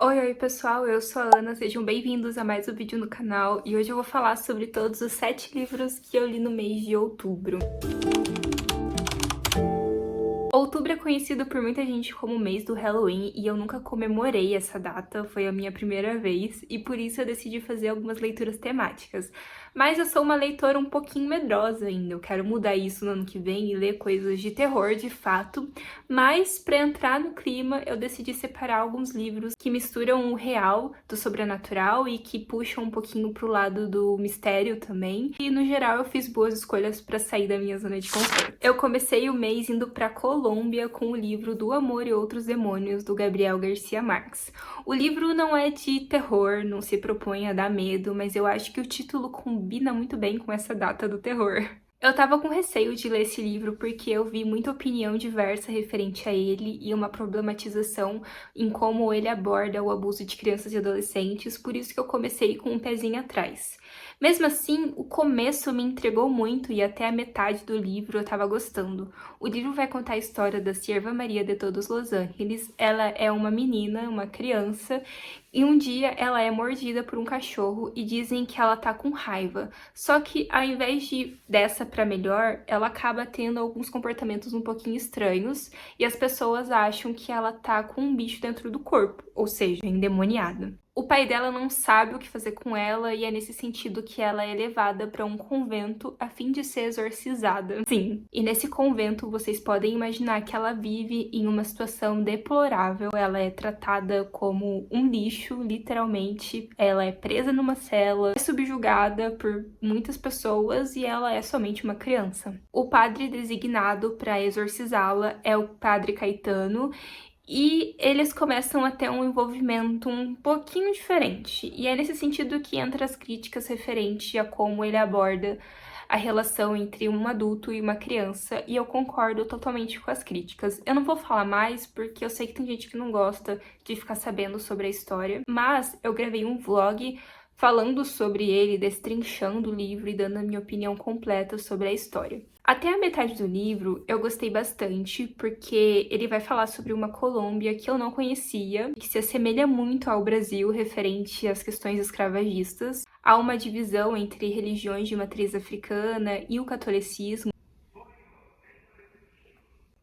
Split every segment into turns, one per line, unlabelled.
Oi pessoal, eu sou a Ana, sejam bem-vindos a mais um vídeo no canal e hoje eu vou falar sobre todos os 7 livros que eu li no mês de outubro. Outubro é conhecido por muita gente como o mês do Halloween e eu nunca comemorei essa data, foi a minha primeira vez e por isso eu decidi fazer algumas leituras temáticas. Mas eu sou uma leitora um pouquinho medrosa ainda, eu quero mudar isso no ano que vem e ler coisas de terror de fato, mas para entrar no clima eu decidi separar alguns livros que misturam o real do sobrenatural e que puxam um pouquinho pro lado do mistério também. E no geral eu fiz boas escolhas para sair da minha zona de conforto. Eu comecei o mês indo para Colômbia com o livro Do Amor e Outros Demônios, do Gabriel Garcia Marques. O livro não é de terror, não se propõe a dar medo, mas eu acho que o título combina muito bem com essa data do terror. Eu tava com receio de ler esse livro porque eu vi muita opinião diversa referente a ele e uma problematização em como ele aborda o abuso de crianças e adolescentes, por isso que eu comecei com um pezinho atrás. Mesmo assim, o começo me entregou muito e até a metade do livro eu tava gostando. O livro vai contar a história da Sierva Maria de todos Los Angeles. Ela é uma menina, uma criança, e um dia ela é mordida por um cachorro e dizem que ela tá com raiva. Só que ao invés de dessa pra melhor, ela acaba tendo alguns comportamentos um pouquinho estranhos e as pessoas acham que ela tá com um bicho dentro do corpo, ou seja, endemoniada. O pai dela não sabe o que fazer com ela e é nesse sentido que ela é levada para um convento a fim de ser exorcizada. Sim, e nesse convento vocês podem imaginar que ela vive em uma situação deplorável. Ela é tratada como um lixo, literalmente. Ela é presa numa cela, é subjugada por muitas pessoas e ela é somente uma criança. O padre designado para exorcizá-la é o padre Caetano. E eles começam a ter um envolvimento um pouquinho diferente. E é nesse sentido que entra as críticas referente a como ele aborda a relação entre um adulto e uma criança, e eu concordo totalmente com as críticas. Eu não vou falar mais, porque eu sei que tem gente que não gosta de ficar sabendo sobre a história, mas eu gravei um vlog falando sobre ele, destrinchando o livro e dando a minha opinião completa sobre a história. Até a metade do livro eu gostei bastante, porque ele vai falar sobre uma Colômbia que eu não conhecia, que se assemelha muito ao Brasil referente às questões escravagistas. Há uma divisão entre religiões de matriz africana e o catolicismo.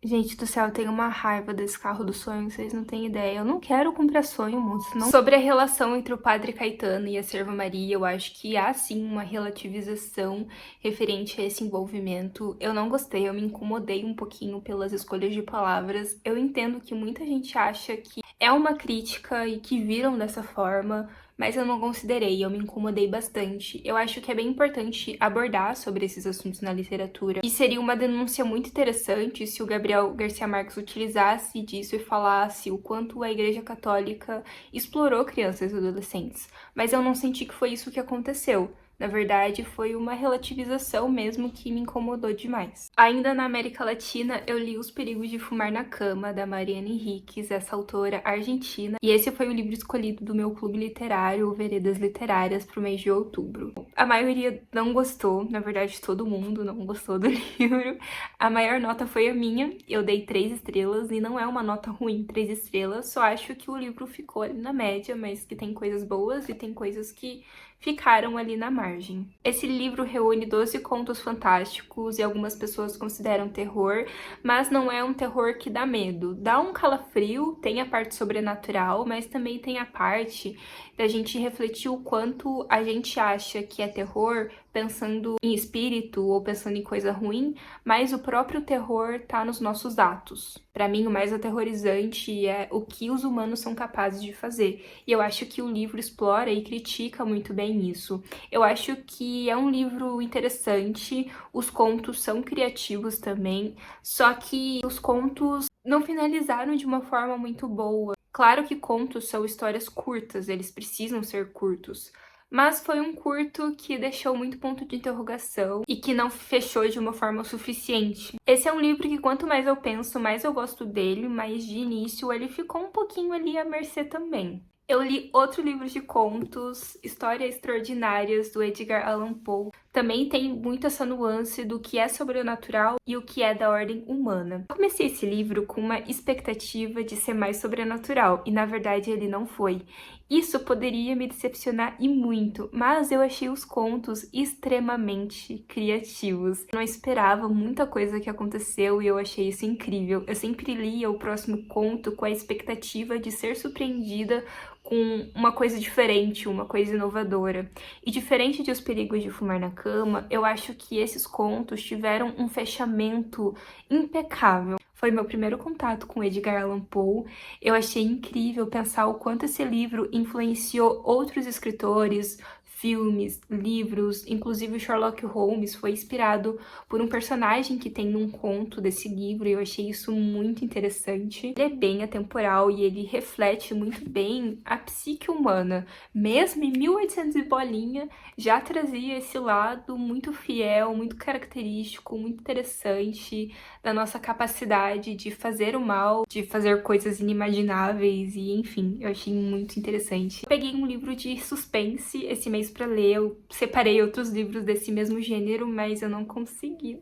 Gente do céu, eu tenho uma raiva desse carro do sonho, vocês não têm ideia. Eu não quero cumprir sonho, moço, não. Sobre a relação entre o Padre Caetano e a Serva Maria, eu acho que há sim uma relativização referente a esse envolvimento. Eu não gostei, eu me incomodei um pouquinho pelas escolhas de palavras. Eu entendo que muita gente acha que é uma crítica e que viram dessa forma, mas eu não considerei, eu me incomodei bastante. Eu acho que é bem importante abordar sobre esses assuntos na literatura, e seria uma denúncia muito interessante se o Gabriel Garcia Marques utilizasse disso e falasse o quanto a Igreja Católica explorou crianças e adolescentes. Mas eu não senti que foi isso que aconteceu. Na verdade, foi uma relativização mesmo que me incomodou demais. Ainda na América Latina, eu li Os Perigos de Fumar na Cama, da Mariana Enríquez, essa autora argentina, e esse foi o livro escolhido do meu clube literário, Veredas Literárias, pro mês de outubro. A maioria não gostou, na verdade todo mundo não gostou do livro. A maior nota foi a minha, eu dei 3 estrelas, e não é uma nota ruim, 3 estrelas, só acho que o livro ficou ali na média, mas que tem coisas boas e tem coisas que ficaram ali na margem. Esse livro reúne 12 contos fantásticos e algumas pessoas consideram terror, mas não é um terror que dá medo. Dá um calafrio, tem a parte sobrenatural, mas também tem a parte da gente refletir o quanto a gente acha que é terror pensando em espírito ou pensando em coisa ruim, mas o próprio terror tá nos nossos atos. Para mim, o mais aterrorizante é o que os humanos são capazes de fazer. E eu acho que o livro explora e critica muito bem isso. Eu acho que é um livro interessante, os contos são criativos também, só que os contos não finalizaram de uma forma muito boa. Claro que contos são histórias curtas, eles precisam ser curtos. Mas foi um curto que deixou muito ponto de interrogação e que não fechou de uma forma suficiente. Esse é um livro que quanto mais eu penso, mais eu gosto dele, mas de início ele ficou um pouquinho ali à mercê também. Eu li outro livro de contos, Histórias Extraordinárias, do Edgar Allan Poe. Também tem muito essa nuance do que é sobrenatural e o que é da ordem humana. Eu comecei esse livro com uma expectativa de ser mais sobrenatural, e na verdade ele não foi. Isso poderia me decepcionar e muito, mas eu achei os contos extremamente criativos. Eu não esperava muita coisa que aconteceu e eu achei isso incrível. Eu sempre lia o próximo conto com a expectativa de ser surpreendida com uma coisa diferente, uma coisa inovadora. E diferente de Os Perigos de Fumar na Cama, eu acho que esses contos tiveram um fechamento impecável. Foi meu primeiro contato com Edgar Allan Poe. Eu achei incrível pensar o quanto esse livro influenciou outros escritores, filmes, livros, inclusive o Sherlock Holmes foi inspirado por um personagem que tem num conto desse livro, e eu achei isso muito interessante. Ele é bem atemporal e ele reflete muito bem a psique humana. Mesmo em 1800 e bolinha, já trazia esse lado muito fiel, muito característico, muito interessante da nossa capacidade de fazer o mal, de fazer coisas inimagináveis e, enfim, eu achei muito interessante. Eu peguei um livro de suspense esse mês pra ler, eu separei outros livros desse mesmo gênero, mas eu não consegui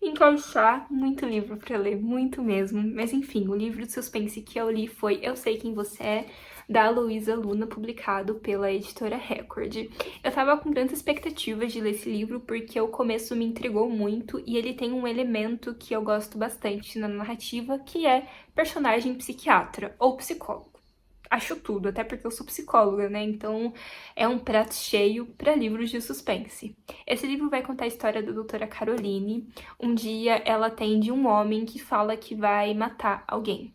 encaixar muito livro pra ler, muito mesmo. Mas enfim, o livro de suspense que eu li foi Eu Sei Quem Você É, da Luísa Luna, publicado pela editora Record. Eu tava com grandes expectativas de ler esse livro porque o começo me intrigou muito e ele tem um elemento que eu gosto bastante na narrativa, que é personagem psiquiatra ou psicólogo. Acho tudo, até porque eu sou psicóloga, né? Então é um prato cheio para livros de suspense. Esse livro vai contar a história da doutora Caroline. Um dia ela atende um homem que fala que vai matar alguém.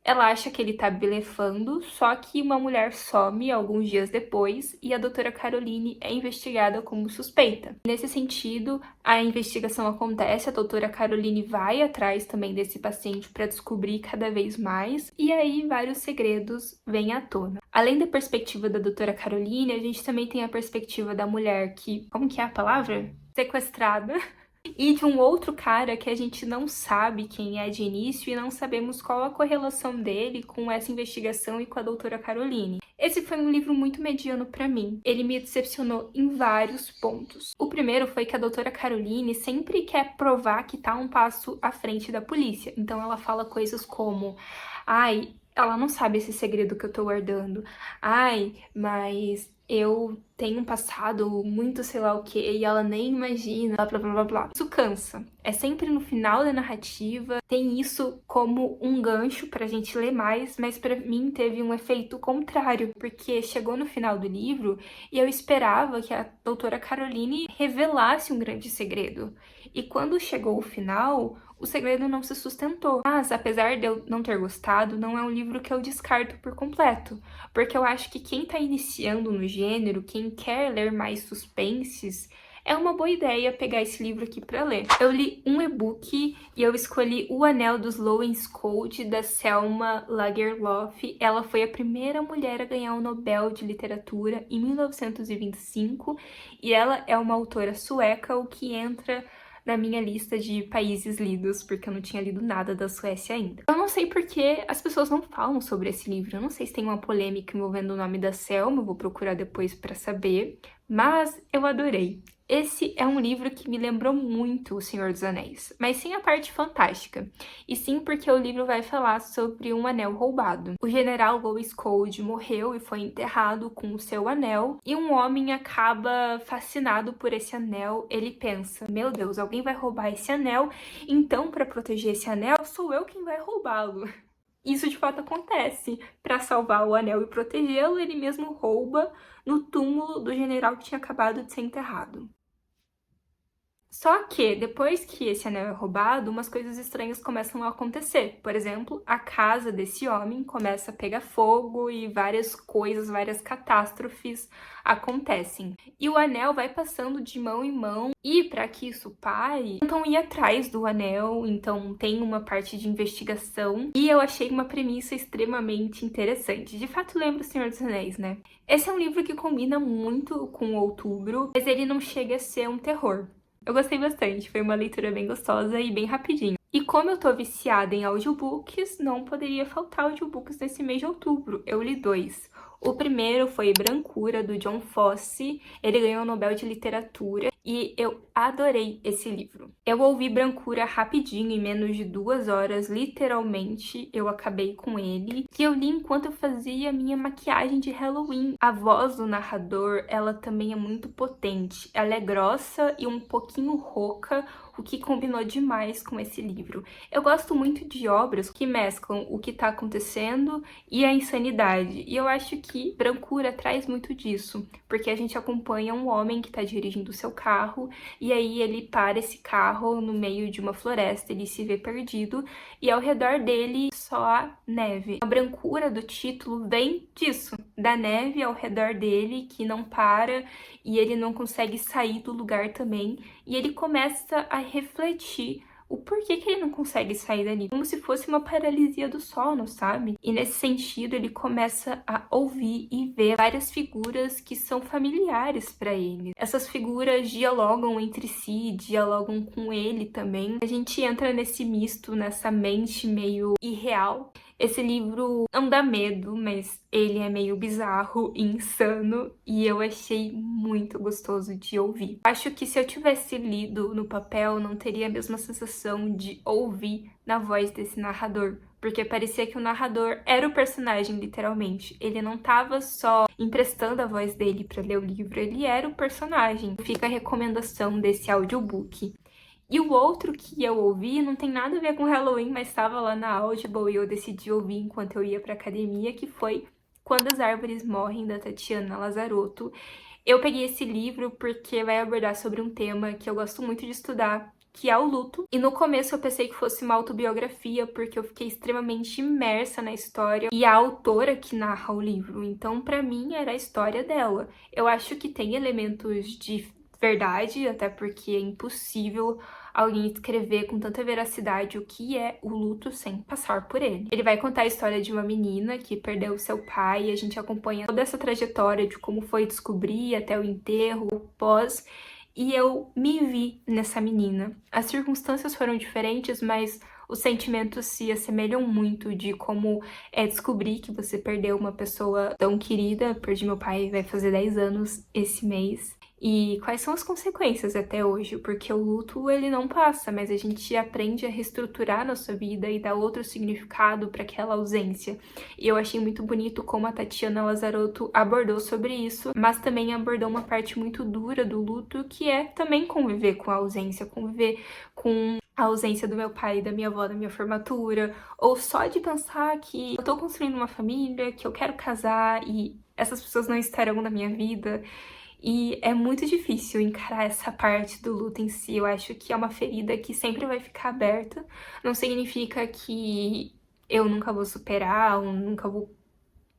Ela acha que ele tá blefando, só que uma mulher some alguns dias depois e a doutora Caroline é investigada como suspeita. Nesse sentido, a investigação acontece, a doutora Caroline vai atrás também desse paciente para descobrir cada vez mais, e aí vários segredos vêm à tona. Além da perspectiva da doutora Caroline, a gente também tem a perspectiva da mulher que... como que é a palavra? Sequestrada. E de um outro cara que a gente não sabe quem é de início e não sabemos qual a correlação dele com essa investigação e com a doutora Caroline. Esse foi um livro muito mediano pra mim. Ele me decepcionou em vários pontos. O primeiro foi que a doutora Caroline sempre quer provar que tá um passo à frente da polícia. Então ela fala coisas como: ai, ela não sabe esse segredo que eu tô guardando. Ai, mas eu tenho um passado muito sei lá o que e ela nem imagina, blá blá blá blá blá. Isso cansa. É sempre no final da narrativa, tem isso como um gancho pra gente ler mais, mas pra mim teve um efeito contrário, porque chegou no final do livro e eu esperava que a doutora Caroline revelasse um grande segredo. E quando chegou o final, o segredo não se sustentou. Mas, apesar de eu não ter gostado, não é um livro que eu descarto por completo, porque eu acho que quem tá iniciando no gênero, quem quer ler mais suspenses, é uma boa ideia pegar esse livro aqui pra ler. Eu li um e-book e eu escolhi O Anel dos Lowenskold, da Selma Lagerlöf. Ela foi a primeira mulher a ganhar o Nobel de Literatura em 1925 e ela é uma autora sueca, o que entra na minha lista de países lidos, porque eu não tinha lido nada da Suécia ainda. Eu não sei por que as pessoas não falam sobre esse livro, eu não sei se tem uma polêmica envolvendo o nome da Selma, eu vou procurar depois pra saber, mas eu adorei. Esse é um livro que me lembrou muito O Senhor dos Anéis, mas sem a parte fantástica, e sim porque o livro vai falar sobre um anel roubado. O general Lowenskold morreu e foi enterrado com o seu anel, e um homem acaba fascinado por esse anel. Ele pensa: meu Deus, alguém vai roubar esse anel, então para proteger esse anel, sou eu quem vai roubá-lo. Isso de fato acontece. Para salvar o anel e protegê-lo, ele mesmo rouba no túmulo do general que tinha acabado de ser enterrado. Só que, depois que esse anel é roubado, umas coisas estranhas começam a acontecer. Por exemplo, a casa desse homem começa a pegar fogo e várias coisas, várias catástrofes acontecem. E o anel vai passando de mão em mão, e para que isso pare, tentam ir atrás do anel, então tem uma parte de investigação. E eu achei uma premissa extremamente interessante. De fato, lembra O Senhor dos Anéis, né? Esse é um livro que combina muito com Outubro, mas ele não chega a ser um terror. Eu gostei bastante, foi uma leitura bem gostosa e bem rapidinho. E como eu tô viciada em audiobooks, não poderia faltar audiobooks nesse mês de outubro. Eu li 2. O primeiro foi Brancura, do John Fosse. Ele ganhou o Nobel de Literatura. e eu adorei esse livro. Eu ouvi Brancura rapidinho, em menos de 2 horas, literalmente eu acabei com ele, que eu li enquanto eu fazia minha maquiagem de Halloween. A voz do narrador, ela também é muito potente, ela é grossa e um pouquinho rouca, o que combinou demais com esse livro. Eu gosto muito de obras que mesclam o que tá acontecendo e a insanidade, e eu acho que Brancura traz muito disso, porque a gente acompanha um homem que tá dirigindo o seu carro, e aí ele para esse carro no meio de uma floresta, ele se vê perdido, e ao redor dele só há neve. A brancura do título vem disso, da neve ao redor dele, que não para, e ele não consegue sair do lugar também, e ele começa a refletir o porquê que ele não consegue sair dali, como se fosse uma paralisia do sono, sabe? E nesse sentido, ele começa a ouvir e ver várias figuras que são familiares para ele. Essas figuras dialogam entre si, dialogam com ele também. A gente entra nesse misto, nessa mente meio irreal. Esse livro não dá medo, mas ele é meio bizarro e insano, e eu achei muito gostoso de ouvir. Acho que se eu tivesse lido no papel, não teria a mesma sensação de ouvir na voz desse narrador, porque parecia que o narrador era o personagem, literalmente. Ele não tava só emprestando a voz dele para ler o livro, ele era o personagem. Fica a recomendação desse audiobook. E o outro que eu ouvi não tem nada a ver com Halloween, mas estava lá na Audible e eu decidi ouvir enquanto eu ia pra academia, que foi Quando as Árvores Morrem, da Tatiana Lazarotto. Eu peguei esse livro porque vai abordar sobre um tema que eu gosto muito de estudar, que é o luto. E no começo eu pensei que fosse uma autobiografia, porque eu fiquei extremamente imersa na história e a autora que narra o livro. Então, pra mim, era a história dela. Eu acho que tem elementos de verdade, até porque é impossível alguém escrever com tanta veracidade o que é o luto sem passar por ele. Ele vai contar a história de uma menina que perdeu seu pai, e a gente acompanha toda essa trajetória de como foi descobrir até o enterro, o pós, e eu me vi nessa menina. As circunstâncias foram diferentes, mas os sentimentos se assemelham muito de como é descobrir que você perdeu uma pessoa tão querida. Perdi meu pai, vai fazer 10 anos esse mês. E quais são as consequências até hoje, porque o luto ele não passa, mas a gente aprende a reestruturar nossa vida e dar outro significado para aquela ausência. E eu achei muito bonito como a Tatiana Lazarotto abordou sobre isso, mas também abordou uma parte muito dura do luto, que é também conviver com a ausência, conviver com a ausência do meu pai e da minha avó na minha formatura, ou só de pensar que eu tô construindo uma família, que eu quero casar e essas pessoas não estarão na minha vida. E é muito difícil encarar essa parte do luto em si. Eu acho que é uma ferida que sempre vai ficar aberta. Não significa que eu nunca vou superar ou nunca vou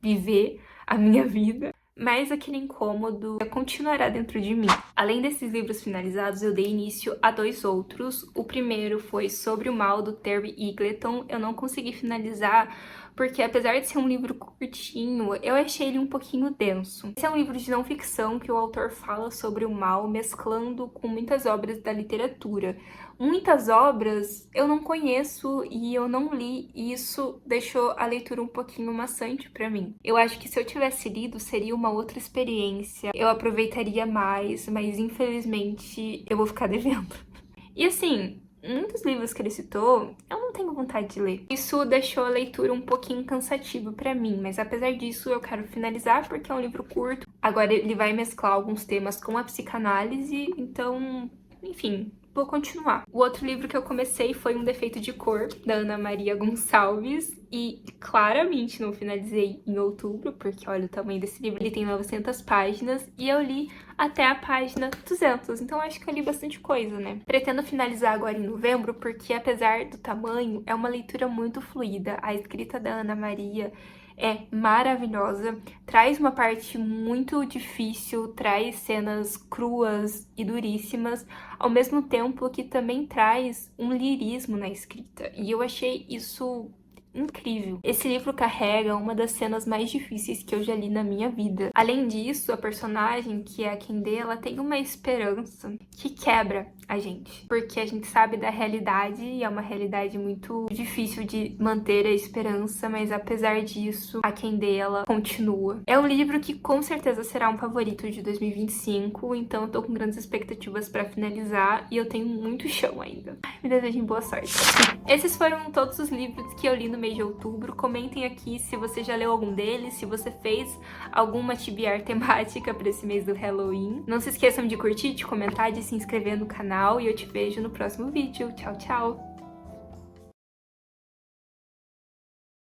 viver a minha vida, mas aquele incômodo continuará dentro de mim. Além desses livros finalizados, eu dei início a 2 outros. O primeiro foi Sobre o Mal, do Terry Eagleton. Eu não consegui finalizar porque, apesar de ser um livro curtinho, eu achei ele um pouquinho denso. Esse é um livro de não ficção que o autor fala sobre o mal, mesclando com muitas obras da literatura. Muitas obras eu não conheço e eu não li, e isso deixou a leitura um pouquinho maçante pra mim. Eu acho que se eu tivesse lido, seria uma outra experiência, eu aproveitaria mais, mas infelizmente eu vou ficar devendo. E assim, muitos livros que ele citou, eu não tenho vontade de ler. Isso deixou a leitura um pouquinho cansativa pra mim, mas apesar disso eu quero finalizar porque é um livro curto. Agora ele vai mesclar alguns temas com a psicanálise, então, enfim, vou continuar. O outro livro que eu comecei foi Um Defeito de Cor, da Ana Maria Gonçalves, e claramente não finalizei em outubro, porque olha o tamanho desse livro, ele tem 900 páginas, e eu li até a página 200, então acho que eu li bastante coisa, né? Pretendo finalizar agora em novembro, porque apesar do tamanho, é uma leitura muito fluida. A escrita da Ana Maria é maravilhosa, traz uma parte muito difícil, traz cenas cruas e duríssimas, ao mesmo tempo que também traz um lirismo na escrita. E eu achei isso incrível. Esse livro carrega uma das cenas mais difíceis que eu já li na minha vida. Além disso, a personagem, que é a Kendall, ela tem uma esperança que quebra a gente, porque a gente sabe da realidade e é uma realidade muito difícil de manter a esperança, mas apesar disso, a Kendall, ela continua. É um livro que com certeza será um favorito de 2025, então eu tô com grandes expectativas pra finalizar e eu tenho muito chão ainda. Me desejem boa sorte. Esses foram todos os livros que eu li no mês de outubro. Comentem aqui se você já leu algum deles, se você fez alguma TBR temática pra esse mês do Halloween. Não se esqueçam de curtir, de comentar, de se inscrever no canal e eu te vejo no próximo vídeo. Tchau, tchau!